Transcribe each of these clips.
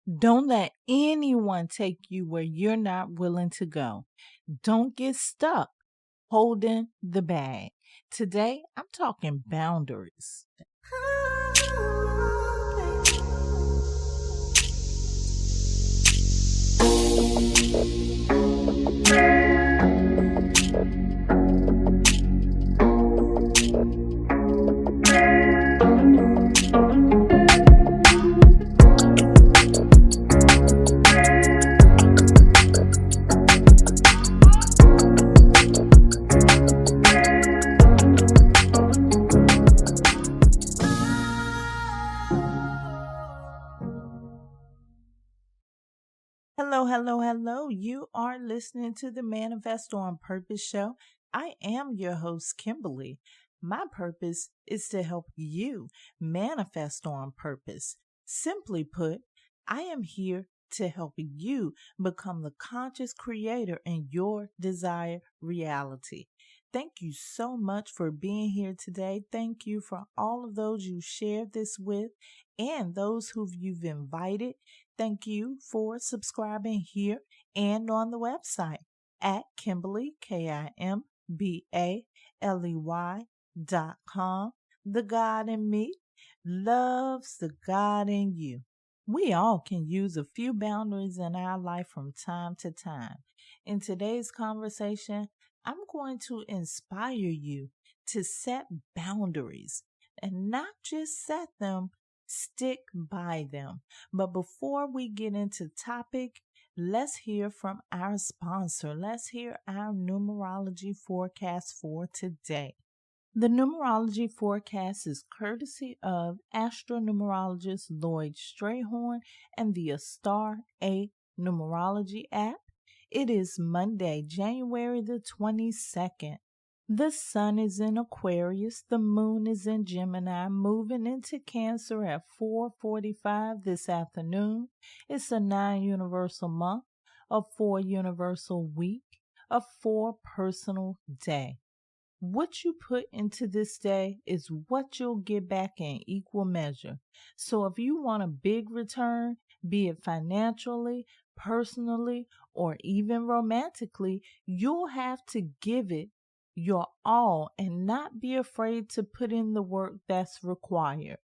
Don't let anyone take you where you're not willing to go. Don't get stuck holding the bag. Today, I'm talking boundaries. Hello, hello, hello. You are listening to the Manifest on Purpose show. I am your host, Kimbaley. My purpose is to help you manifest on purpose. Simply put, I am here to help you become the conscious creator in your desired reality. Thank you so much for being here today. Thank you for all of those you shared this with and those who you've invited. Thank you for subscribing here and on the website at Kimbaley, KIMBALEY.com. The God in me loves the God in you. We all can use a few boundaries in our life from time to time. In today's conversation, I'm going to inspire you to set boundaries and not just set them, stick by them. But before we get into topic, let's hear from our sponsor. Let's hear our numerology forecast for today. The numerology forecast is courtesy of Astro-Numerologist LLoyd Strayhorn and the Star 8 Numerology app. It is Monday, January the 22nd. The sun is in Aquarius, the moon is in Gemini, moving into Cancer at 4:45 this afternoon. It's a 9 universal month, a 4 universal week, a 4 personal day. What you put into this day is what you'll get back in equal measure. So if you want a big return, be it financially, personally, or even romantically, you'll have to give it your all and not be afraid to put in the work that's required.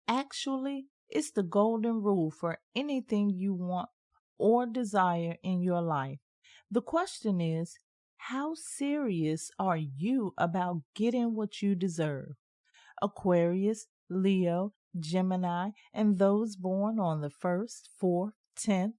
Actually, it's the golden rule for anything you want or desire in your life. The question is, how serious are you about getting what you deserve? Aquarius, Leo, Gemini, and those born on the 1st, 4th, 10th,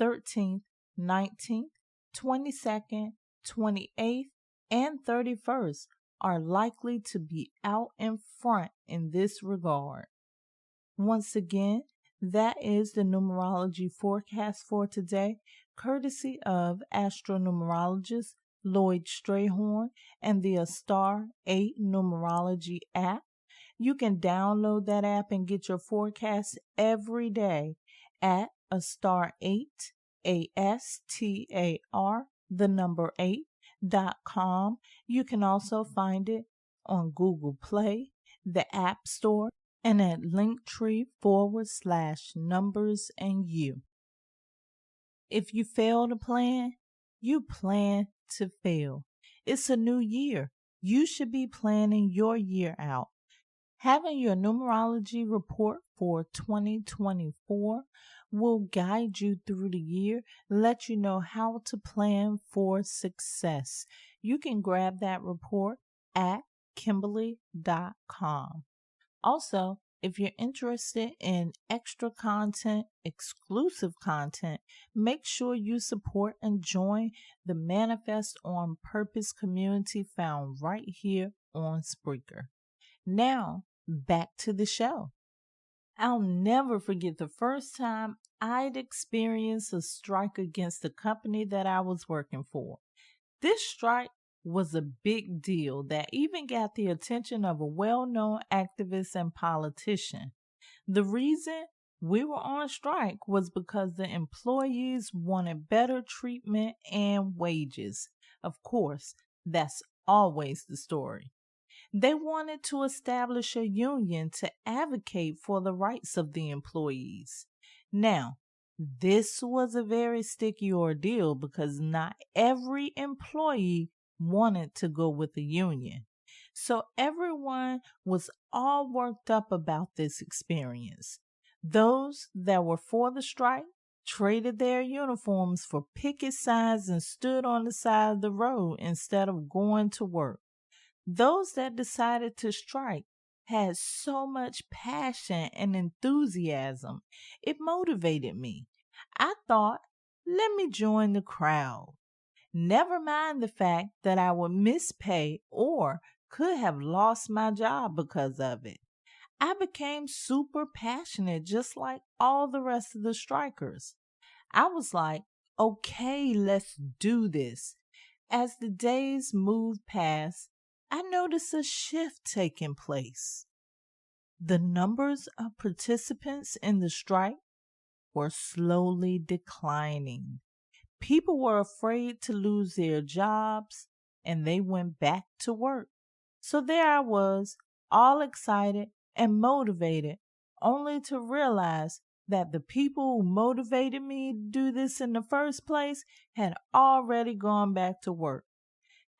13th, 19th, 22nd, 28th, and 31st are likely to be out in front in this regard. Once again, that is the numerology forecast for today, courtesy of Astro-Numerologist LLoyd Strayhorn and the Star 8 Numerology app. You can download that app and get your forecast every day at Astar8, ASTAR, the number 8.com. You can also find it on Google Play, the App Store, and at Linktree/numbers and you. If you fail to plan, you plan to fail. It's a new year. You should be planning your year out. Having your numerology report for 2024 will guide you through the year, let you know how to plan for success. You can grab that report at Kimbaley.com. Also, if you're interested in extra content, exclusive content, make sure you support and join the Manifest on Purpose community found right here on Spreaker. Now, back to the show. I'll never forget the first time I'd experienced a strike against the company that I was working for. This strike was a big deal that even got the attention of a well-known activist and politician. The reason we were on strike was because the employees wanted better treatment and wages. Of course, that's always the story. They wanted to establish a union to advocate for the rights of the employees. Now, This was a very sticky ordeal because not every employee wanted to go with the union. So everyone was all worked up about this experience. Those that were for the strike traded their uniforms for picket signs and stood on the side of the road instead of going to work. Those that decided to strike had so much passion and enthusiasm, it motivated me. I thought, let me join the crowd. Never mind the fact that I would miss pay or could have lost my job because of it. I became super passionate, just like all the rest of the strikers. I was like, okay, let's do this. As the days moved past, I noticed a shift taking place. The numbers of participants in the strike were slowly declining. People were afraid to lose their jobs and they went back to work. So there I was, all excited and motivated, only to realize that the people who motivated me to do this in the first place had already gone back to work.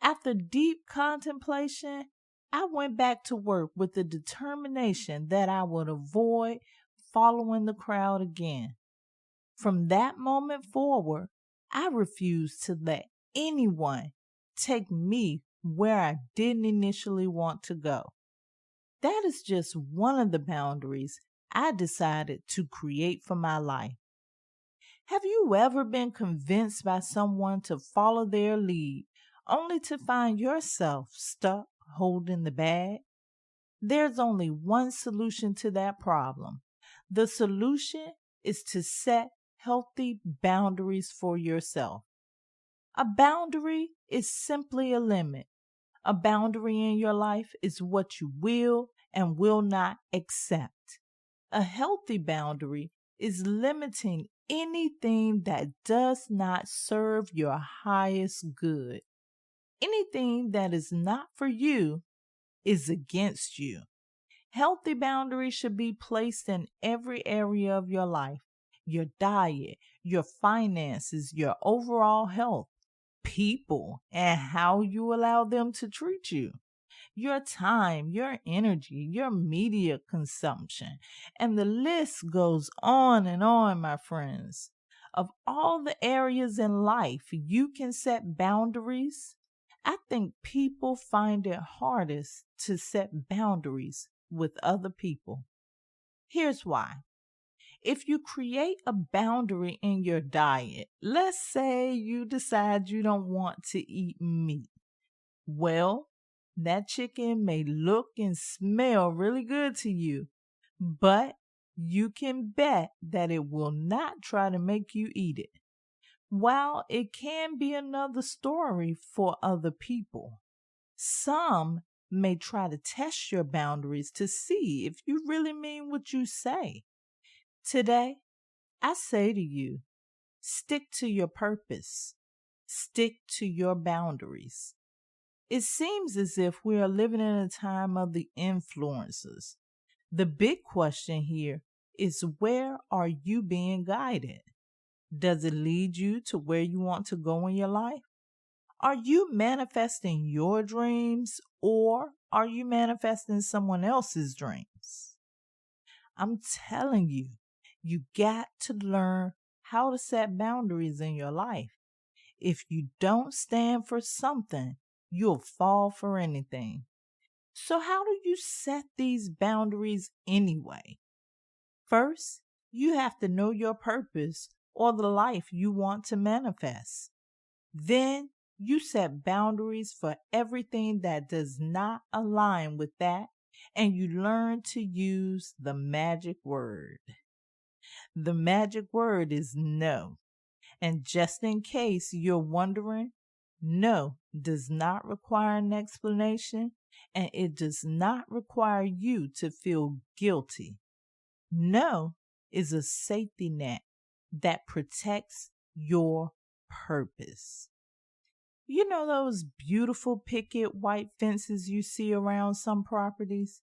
After deep contemplation, I went back to work with the determination that I would avoid following the crowd again. From that moment forward, I refused to let anyone take me where I didn't initially want to go. That is just one of the boundaries I decided to create for my life. Have you ever been convinced by someone to follow their lead only to find yourself stuck holding the bag? There's only one solution to that problem. The solution is to set healthy boundaries for yourself. A boundary is simply a limit. A boundary in your life is what you will and will not accept. A healthy boundary is limiting anything that does not serve your highest good. Anything that is not for you is against you. Healthy boundaries should be placed in every area of your life: your diet, your finances, your overall health, people, and how you allow them to treat you, your time, your energy, your media consumption, and the list goes on, my friends. Of all the areas in life you can set boundaries, I think people find it hardest to set boundaries with other people. Here's why. If you create a boundary in your diet, let's say you decide you don't want to eat meat. Well, that chicken may look and smell really good to you, but you can bet that it will not try to make you eat it. While it can be another story for other people, some may try to test your boundaries to see if you really mean what you say. Today, I say to you, stick to your purpose. Stick to your boundaries. It seems as if we are living in a time of the influencers. The big question here is, where are you being guided? Does it lead you to where you want to go in your life? Are you manifesting your dreams, or are you manifesting someone else's dreams? I'm telling you, you got to learn how to set boundaries in your life. If you don't stand for something, you'll fall for anything. So how do you set these boundaries anyway? First, you have to know your purpose or the life you want to manifest. Then you set boundaries for everything that does not align with that, and you learn to use the magic word. The magic word is no. And just in case you're wondering, no does not require an explanation, and it does not require you to feel guilty. No is a safety net that protects your purpose. You know those beautiful picket white fences you see around some properties?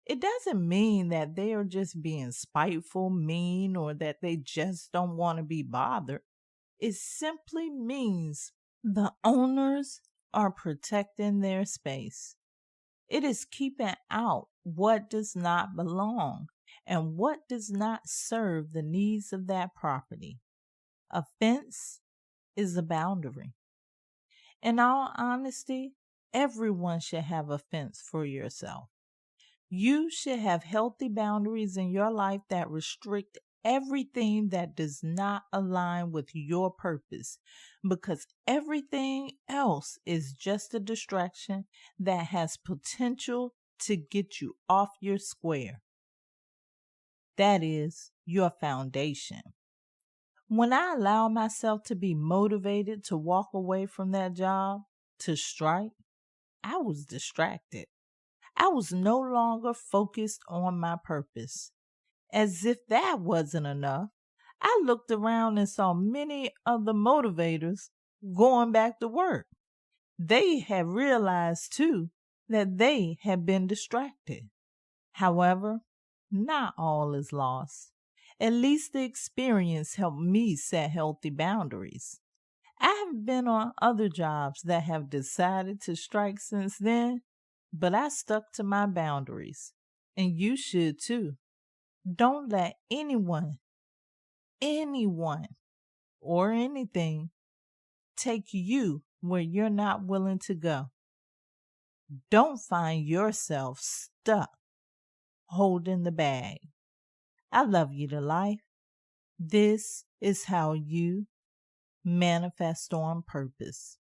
It doesn't mean that they are just being spiteful, mean, or that they just don't want to be bothered. It simply means the owners are protecting their space. It is keeping out what does not belong and what does not serve the needs of that property. A fence is a boundary. In all honesty, everyone should have a fence for yourself. You should have healthy boundaries in your life that restrict everything that does not align with your purpose, because everything else is just a distraction that has potential to get you off your square. That is your foundation. When I allow myself to be motivated to walk away from that job, to strike, I was distracted. I was no longer focused on my purpose. As if that wasn't enough, I looked around and saw many of the motivators going back to work. They had realized too that they had been distracted. However, not all is lost. At least the experience helped me set healthy boundaries. I have been on other jobs that have decided to strike since then, but I stuck to my boundaries. And you should too. Don't let anyone, or anything take you where you're not willing to go. Don't find yourself stuck holding the bag. I love you to life. This is how you manifest on purpose.